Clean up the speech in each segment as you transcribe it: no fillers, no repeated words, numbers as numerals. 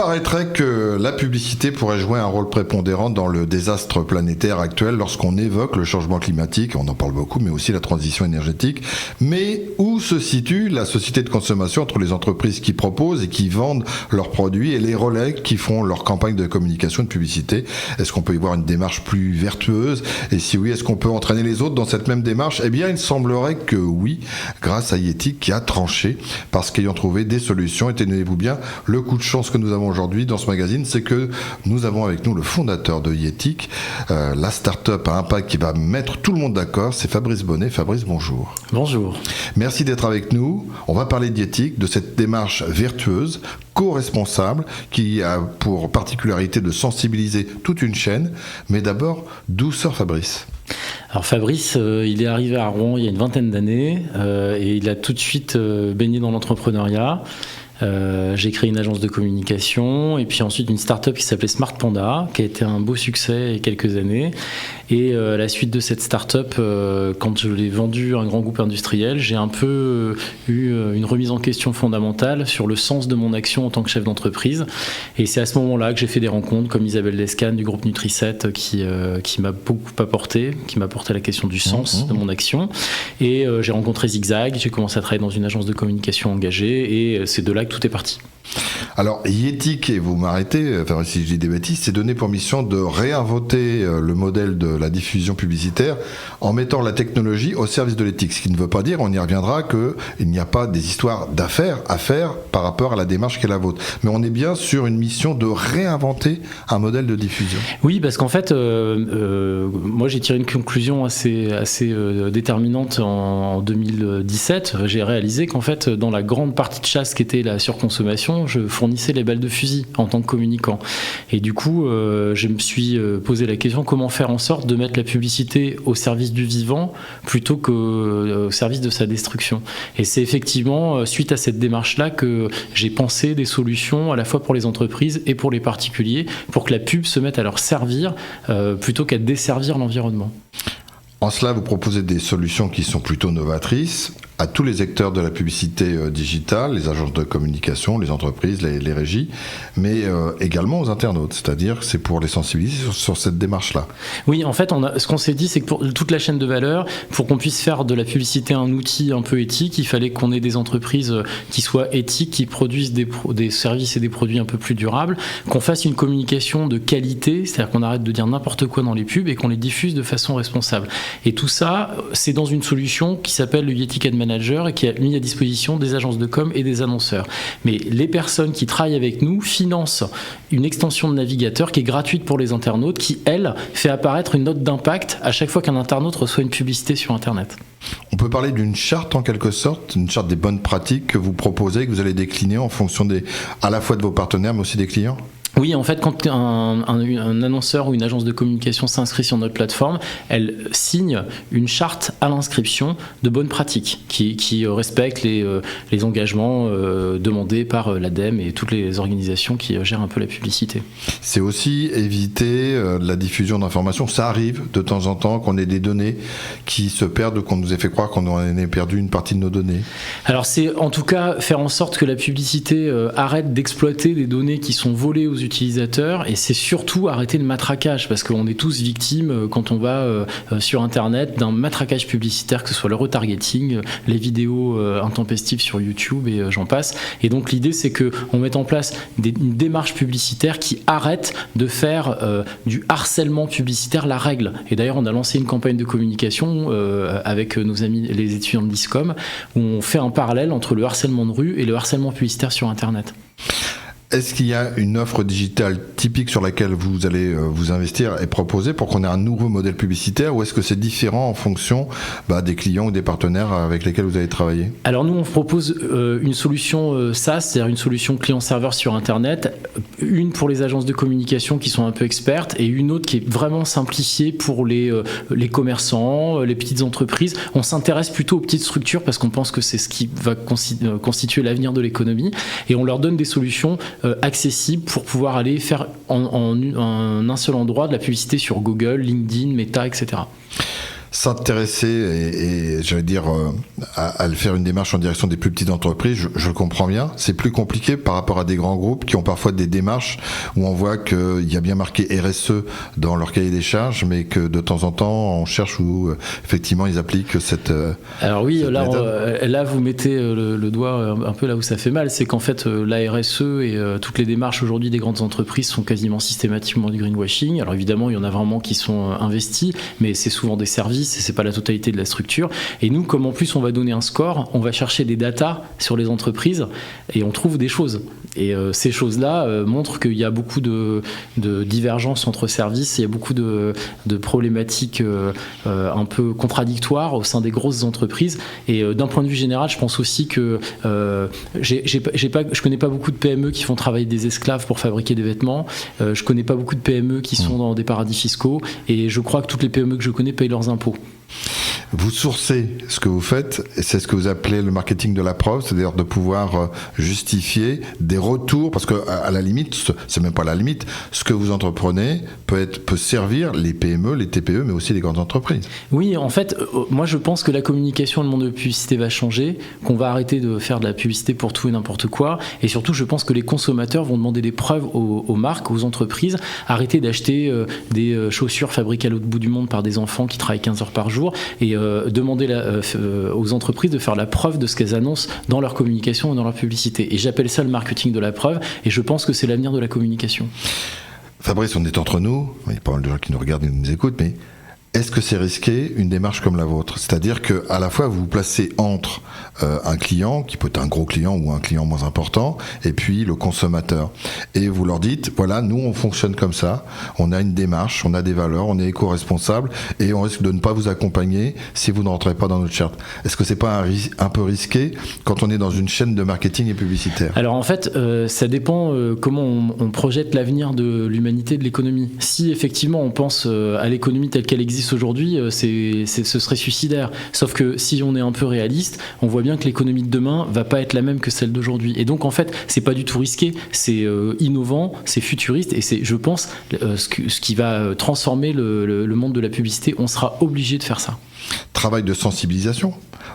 paraîtrait que la publicité pourrait jouer un rôle prépondérant dans le désastre planétaire actuel lorsqu'on évoque le changement climatique, on en parle beaucoup, mais aussi la transition énergétique. Mais où se situe la société de consommation entre les entreprises qui proposent et qui vendent leurs produits et les relais qui font leur campagne de communication et de publicité? Est-ce qu'on peut y voir une démarche plus vertueuse? Et si oui, est-ce qu'on peut entraîner les autres dans cette même démarche? Eh bien, il semblerait que oui, grâce à Yeti qui a tranché, parce qu'ayant trouvé des solutions, et tenez-vous bien, le coup de chance que nous avons aujourd'hui dans ce magazine, c'est que nous avons avec nous le fondateur de Yeti, la start-up à impact qui va mettre tout le monde d'accord, c'est Fabrice Bonnet. Fabrice, bonjour. Bonjour. Merci d'être avec nous. On va parler de Yeti, de cette démarche vertueuse, co-responsable, qui a pour particularité de sensibiliser toute une chaîne. Mais d'abord, d'où sort Fabrice ? Alors Fabrice, il est arrivé à Rouen il y a une vingtaine d'années et il a tout de suite baigné dans l'entrepreneuriat. J'ai créé une agence de communication et puis ensuite une start-up qui s'appelait Smart Panda, qui a été un beau succès il y a quelques années. Et à la suite de cette start-up, quand je l'ai vendue à un grand groupe industriel, j'ai un peu eu une remise en question fondamentale sur le sens de mon action en tant que chef d'entreprise. Et c'est à ce moment-là que j'ai fait des rencontres comme Isabelle Descanes du groupe Nutri-7 qui m'a beaucoup apporté, qui m'a apporté la question du sens de mon action. Et j'ai rencontré Zigzag, j'ai commencé à travailler dans une agence de communication engagée et c'est de là que tout est parti. Alors, Yeti, et vous m'arrêtez, enfin, si je dis des bêtises, c'est donné pour mission de réinventer le modèle de la diffusion publicitaire en mettant la technologie au service de l'éthique. Ce qui ne veut pas dire, on y reviendra, qu'il n'y a pas des histoires d'affaires à faire par rapport à la démarche qui est la vôtre. Mais on est bien sur une mission de réinventer un modèle de diffusion. Oui, parce qu'en fait, moi j'ai tiré une conclusion assez déterminante en 2017. J'ai réalisé qu'en fait, dans la grande partie de chasse qui était la surconsommation, je fournissais les balles de fusil en tant que communicant. Et du coup, je me suis posé la question comment faire en sorte de mettre la publicité au service du vivant plutôt qu'au service de sa destruction. Et c'est effectivement suite à cette démarche-là que j'ai pensé des solutions à la fois pour les entreprises et pour les particuliers pour que la pub se mette à leur servir plutôt qu'à desservir l'environnement. En cela, vous proposez des solutions qui sont plutôt novatrices à tous les acteurs de la publicité digitale, les agences de communication, les entreprises, les régies, mais également aux internautes, c'est-à-dire que c'est pour les sensibiliser sur cette démarche-là. Oui, en fait, ce qu'on s'est dit, c'est que pour toute la chaîne de valeur, pour qu'on puisse faire de la publicité un outil un peu éthique, il fallait qu'on ait des entreprises qui soient éthiques, qui produisent des services et des produits un peu plus durables, qu'on fasse une communication de qualité, c'est-à-dire qu'on arrête de dire n'importe quoi dans les pubs et qu'on les diffuse de façon responsable. Et tout ça, c'est dans une solution qui s'appelle le Yeti Ad Manager et qui a mis à disposition des agences de com et des annonceurs. Mais les personnes qui travaillent avec nous financent une extension de navigateur qui est gratuite pour les internautes, qui, elle, fait apparaître une note d'impact à chaque fois qu'un internaute reçoit une publicité sur Internet. On peut parler d'une charte en quelque sorte, une charte des bonnes pratiques que vous proposez, que vous allez décliner en fonction à la fois de vos partenaires mais aussi des clients ? Oui, en fait, quand un annonceur ou une agence de communication s'inscrit sur notre plateforme, elle signe une charte à l'inscription de bonnes pratiques qui respecte les engagements demandés par l'ADEME et toutes les organisations qui gèrent un peu la publicité. C'est aussi éviter la diffusion d'informations. Ça arrive de temps en temps qu'on ait des données qui se perdent, qu'on nous ait fait croire qu'on en ait perdu une partie de nos données. Alors c'est en tout cas faire en sorte que la publicité arrête d'exploiter des données qui sont volées aux utilisateurs et c'est surtout arrêter le matraquage parce qu'on est tous victimes quand on va sur internet d'un matraquage publicitaire, que ce soit le retargeting, les vidéos intempestives sur YouTube et j'en passe. Et donc l'idée c'est qu'on mette en place une démarche publicitaire qui arrête de faire du harcèlement publicitaire la règle. Et d'ailleurs on a lancé une campagne de communication avec nos amis les étudiants de l'ISCOM où on fait un parallèle entre le harcèlement de rue et le harcèlement publicitaire sur internet. Est-ce qu'il y a une offre digitale typique sur laquelle vous allez vous investir et proposer pour qu'on ait un nouveau modèle publicitaire ou est-ce que c'est différent en fonction des clients ou des partenaires avec lesquels vous allez travailler ? Alors nous on propose une solution SaaS, c'est-à-dire une solution client-serveur sur Internet, une pour les agences de communication qui sont un peu expertes et une autre qui est vraiment simplifiée pour les commerçants, les petites entreprises. On s'intéresse plutôt aux petites structures parce qu'on pense que c'est ce qui va constituer l'avenir de l'économie et on leur donne des solutions accessible pour pouvoir aller faire en un seul endroit de la publicité sur Google, LinkedIn, Meta, etc. s'intéresser et j'allais dire à faire une démarche en direction des plus petites entreprises, je le comprends bien. C'est plus compliqué par rapport à des grands groupes qui ont parfois des démarches où on voit qu'il y a bien marqué RSE dans leur cahier des charges, mais que de temps en temps on cherche où effectivement ils appliquent cette. Alors oui, là vous mettez le doigt un peu là où ça fait mal, c'est qu'en fait la RSE et toutes les démarches aujourd'hui des grandes entreprises sont quasiment systématiquement du greenwashing. Alors évidemment, il y en a vraiment qui sont investis, mais c'est souvent des services et c'est pas la totalité de la structure. Et nous, comme en plus on va donner un score, on va chercher des datas sur les entreprises et on trouve des choses. Et ces choses-là montrent qu'il y a beaucoup de divergences entre services, il y a beaucoup de problématiques un peu contradictoires au sein des grosses entreprises. Et d'un point de vue général, je pense aussi que je connais pas beaucoup de PME qui font travailler des esclaves pour fabriquer des vêtements. Je connais pas beaucoup de PME qui sont dans des paradis fiscaux. Et je crois que toutes les PME que je connais payent leurs impôts. Vous sourcez ce que vous faites, et c'est ce que vous appelez le marketing de la preuve, c'est-à-dire de pouvoir justifier des retours, parce que à la limite, c'est même pas la limite, ce que vous entreprenez peut servir les PME, les TPE, mais aussi les grandes entreprises. Oui, en fait, moi je pense que la communication, le monde de la publicité va changer, qu'on va arrêter de faire de la publicité pour tout et n'importe quoi, et surtout je pense que les consommateurs vont demander des preuves aux marques, aux entreprises, arrêter d'acheter des chaussures fabriquées à l'autre bout du monde par des enfants qui travaillent 15 heures par jour, et demander aux entreprises de faire la preuve de ce qu'elles annoncent dans leur communication et dans leur publicité. Et j'appelle ça le marketing de la preuve, et je pense que c'est l'avenir de la communication. Fabrice, on est entre nous, il y a pas mal de gens qui nous regardent et nous écoutent, mais est-ce que c'est risqué une démarche comme la vôtre ? C'est-à-dire qu'à la fois vous vous placez entre un client, qui peut être un gros client ou un client moins important, et puis le consommateur. Et vous leur dites, voilà, nous on fonctionne comme ça, on a une démarche, on a des valeurs, on est éco-responsable, et on risque de ne pas vous accompagner si vous ne rentrez pas dans notre charte. Est-ce que c'est pas un peu risqué quand on est dans une chaîne de marketing et publicitaire ? Alors en fait, ça dépend comment on projette l'avenir de l'humanité, de l'économie. Si effectivement on pense à l'économie telle qu'elle existe aujourd'hui, ce serait suicidaire. Sauf que si on est un peu réaliste, on voit bien que l'économie de demain va pas être la même que celle d'aujourd'hui. Et donc en fait, c'est pas du tout risqué, c'est innovant, c'est futuriste, et c'est, je pense, ce qui va transformer le monde de la publicité. On sera obligé de faire ça. Travail de sensibilisation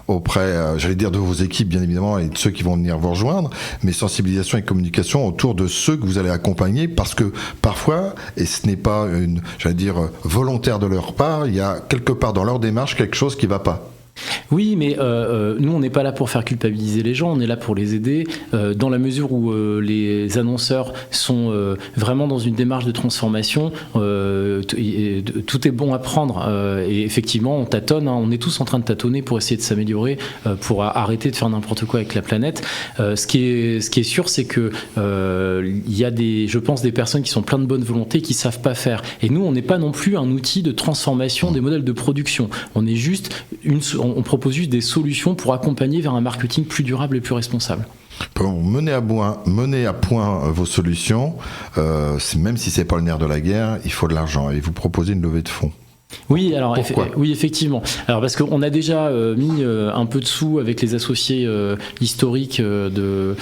auprès, j'allais dire, de vos équipes, bien évidemment, et de ceux qui vont venir vous rejoindre, mais sensibilisation et communication autour de ceux que vous allez accompagner, parce que parfois, et ce n'est pas volontaire de leur part, il y a quelque part dans leur démarche quelque chose qui ne va pas. Oui, mais nous, on n'est pas là pour faire culpabiliser les gens, on est là pour les aider, dans la mesure où les annonceurs sont vraiment dans une démarche de transformation. Tout est bon à prendre, et effectivement, on tâtonne, on est tous en train de tâtonner pour essayer de s'améliorer, pour arrêter de faire n'importe quoi avec la planète. Ce qui est sûr, c'est que il y a je pense, des personnes qui sont pleines de bonne volonté, qui savent pas faire. Et nous, on n'est pas non plus un outil de transformation des modèles de production. On est juste on propose juste des solutions pour accompagner vers un marketing plus durable et plus responsable. Pour mener à point vos solutions, même si c'est pas le nerf de la guerre, il faut de l'argent, et vous proposez une levée de fonds. Oui, alors pourquoi ? Oui, effectivement. Alors parce qu'on a déjà mis un peu de sous avec les associés historiques de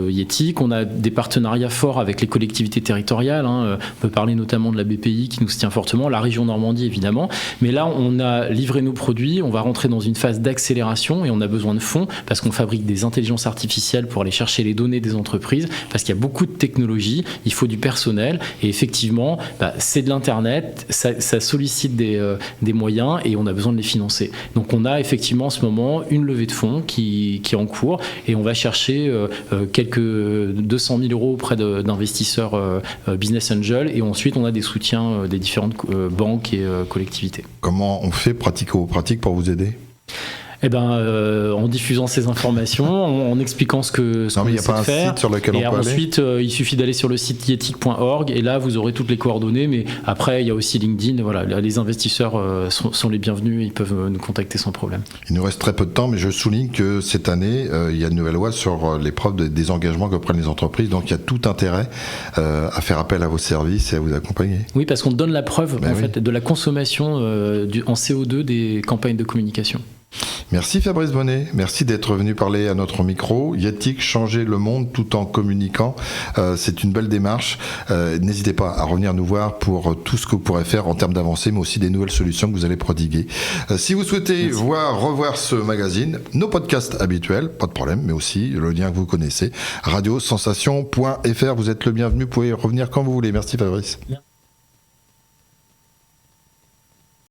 Yeti, qu'on a des partenariats forts avec les collectivités territoriales. On peut parler notamment de la BPI qui nous tient fortement, la région Normandie évidemment. Mais là, on a livré nos produits, on va rentrer dans une phase d'accélération et on a besoin de fonds parce qu'on fabrique des intelligences artificielles pour aller chercher les données des entreprises, parce qu'il y a beaucoup de technologies, il faut du personnel, et effectivement, c'est de l'internet, ça sollicite des moyens et on a besoin de les financer. Donc on a effectivement en ce moment une levée de fonds qui est en cours, et on va chercher quelques 200 000 euros auprès d'investisseurs business angel, et ensuite on a des soutiens des différentes banques et collectivités. Comment on fait pratico-pratique pour vous aider ? En diffusant ces informations, en expliquant ce qu'on essaie de faire. Il n'y a pas un site sur lequel on peut ensuite, aller. Il suffit d'aller sur le site yetic.org, et là, vous aurez toutes les coordonnées. Mais après, il y a aussi LinkedIn. Voilà, les investisseurs sont les bienvenus. Ils peuvent nous contacter sans problème. Il nous reste très peu de temps, mais je souligne que cette année, il y a une nouvelle loi sur l'épreuve des engagements que prennent les entreprises. Donc, il y a tout intérêt à faire appel à vos services et à vous accompagner. Oui, parce qu'on donne la preuve fait, de la consommation en CO2 des campagnes de communication. Merci Fabrice Bonnet, merci d'être venu parler à notre micro. Yatic, changer le monde tout en communiquant, c'est une belle démarche. N'hésitez pas à revenir nous voir pour tout ce que vous pourrez faire en termes d'avancée, mais aussi des nouvelles solutions que vous allez prodiguer. Si vous souhaitez revoir ce magazine, nos podcasts habituels, pas de problème, mais aussi le lien que vous connaissez, radiosensation.fr. Vous êtes le bienvenu, vous pouvez revenir quand vous voulez. Merci Fabrice. Bien.